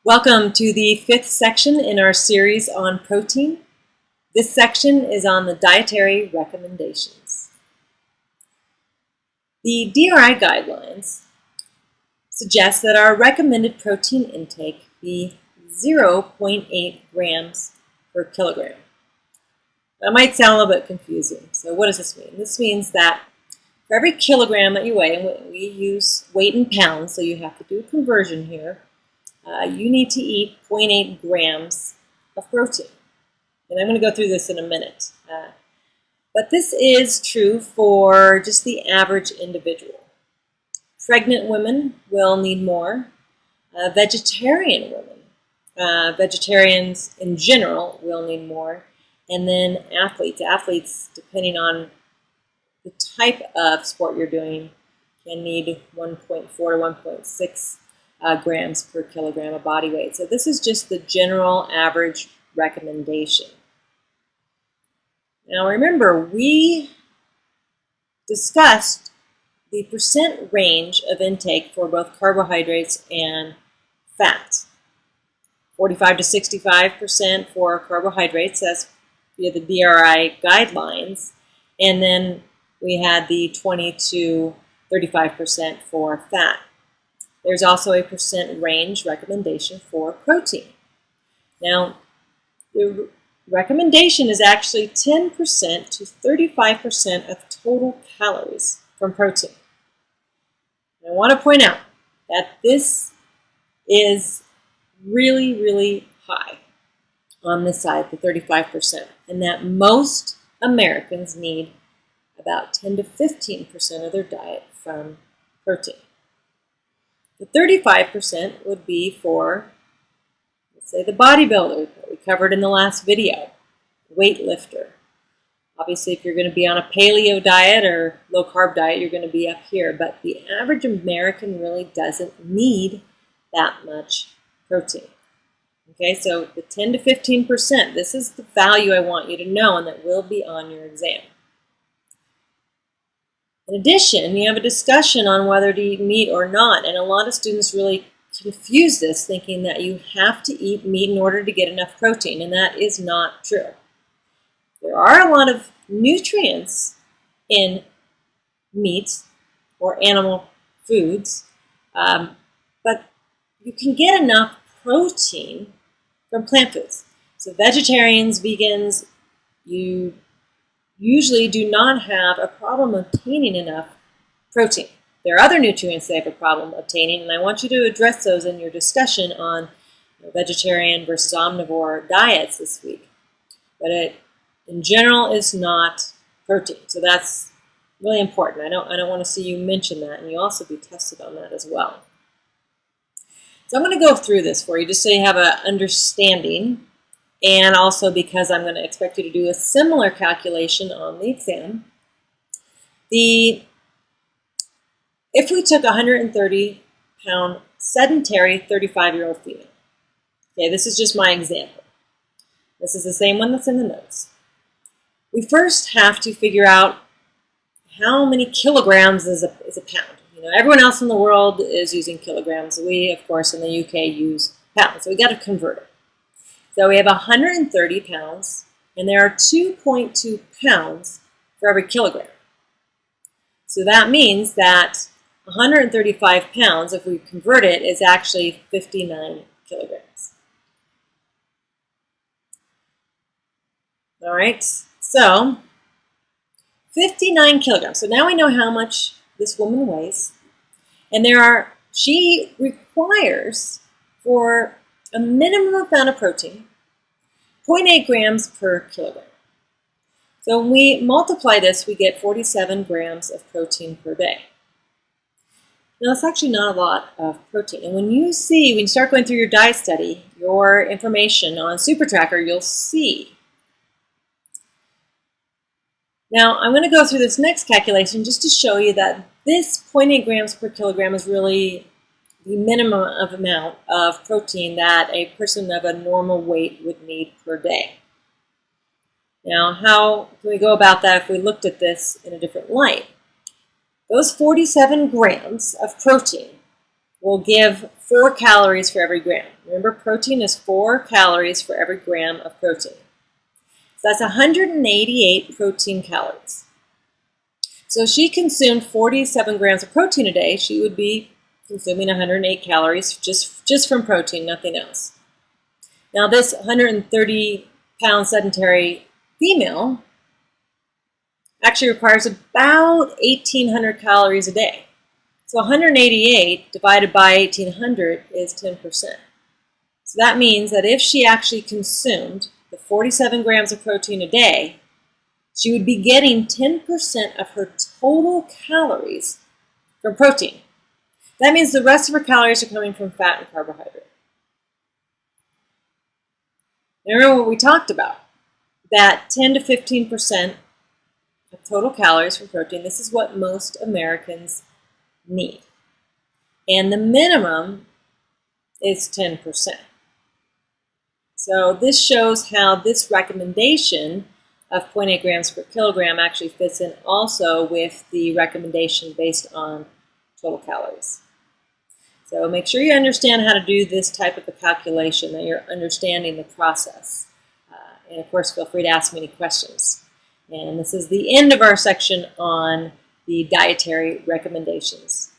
Welcome to the 5th section in our series on protein. This section is on the dietary recommendations. The DRI guidelines suggest that our recommended protein intake be 0.8 grams per kilogram. That might sound a little bit confusing. So what does this mean? This means that for every kilogram that you weigh, and we use weight in pounds, so you have to do a conversion here, you need to eat 0.8 grams of protein. And I'm going to go through this in a minute. But this is true for just the average individual. Pregnant women will need more. Vegetarian women, vegetarians in general will need more. And then athletes, depending on the type of sport you're doing, can need 1.4 to 1.6 grams per kilogram of body weight. So this is just the general average recommendation. Now remember, we discussed the percent range of intake for both carbohydrates and fat. 45 to 65% for carbohydrates, as via the DRI guidelines, and then we had the 20 to 35% for fat. There's also a percent range recommendation for protein. Now, the recommendation is actually 10% to 35% of total calories from protein. And I want to point out that this is really, really high on this side, the 35%, and that most Americans need about 10 to 15% of their diet from protein. The 35% would be for, let's say, the bodybuilder that we covered in the last video, weightlifter. Obviously, if you're going to be on a paleo diet or low-carb diet, you're going to be up here. But the average American really doesn't need that much protein. Okay, so the 10 to 15%, this is the value I want you to know and that will be on your exam. In addition, you have a discussion on whether to eat meat or not, and a lot of students really confuse this, thinking that you have to eat meat in order to get enough protein, and that is not true. There are a lot of nutrients in meat or animal foods, but you can get enough protein from plant foods. So vegetarians, vegans, you usually do not have a problem obtaining enough protein. There are other nutrients they have a problem obtaining, and I want you to address those in your discussion on vegetarian versus omnivore diets this week. But it, in general, is not protein. So that's really important. I don't want to see you mention that, and you also be tested on that as well. So I'm going to go through this for you just so you have an understanding, and also because I'm going to expect you to do a similar calculation on the exam. If we took a 130-pound sedentary 35-year-old female, okay, this is just my example. This is the same one that's in the notes. We first have to figure out how many kilograms is a pound. You know, everyone else in the world is using kilograms. We, of course, in the UK use pounds, so we got to convert it. So we have 130 pounds, and there are 2.2 pounds for every kilogram. So that means that 135 pounds, if we convert it, is actually 59 kilograms. All right, so 59 kilograms. So now we know how much this woman weighs, and she requires, for a minimum amount of protein, 0.8 grams per kilogram. So when we multiply this, we get 47 grams of protein per day. Now, that's actually not a lot of protein. And when you start going through your diet study, your information on SuperTracker, you'll see. Now, I'm going to go through this next calculation just to show you that this 0.8 grams per kilogram is really the minimum amount of protein that a person of a normal weight would need per day. Now, how can we go about that if we looked at this in a different light? Those 47 grams of protein will give 4 calories for every gram. Remember, protein is 4 calories for every gram of protein. So that's 188 protein calories. So if she consumed 47 grams of protein a day, she would be consuming 108 calories just from protein, nothing else. Now this 130-pound sedentary female actually requires about 1,800 calories a day. So 188 divided by 1,800 is 10%. So that means that if she actually consumed the 47 grams of protein a day, she would be getting 10% of her total calories from protein. That means the rest of her calories are coming from fat and carbohydrate. Now remember what we talked about, that 10 to 15% of total calories from protein. This is what most Americans need. And the minimum is 10%. So this shows how this recommendation of 0.8 grams per kilogram actually fits in also with the recommendation based on total calories. So make sure you understand how to do this type of a calculation, that you're understanding the process. And of course, feel free to ask me any questions. And this is the end of our section on the dietary recommendations.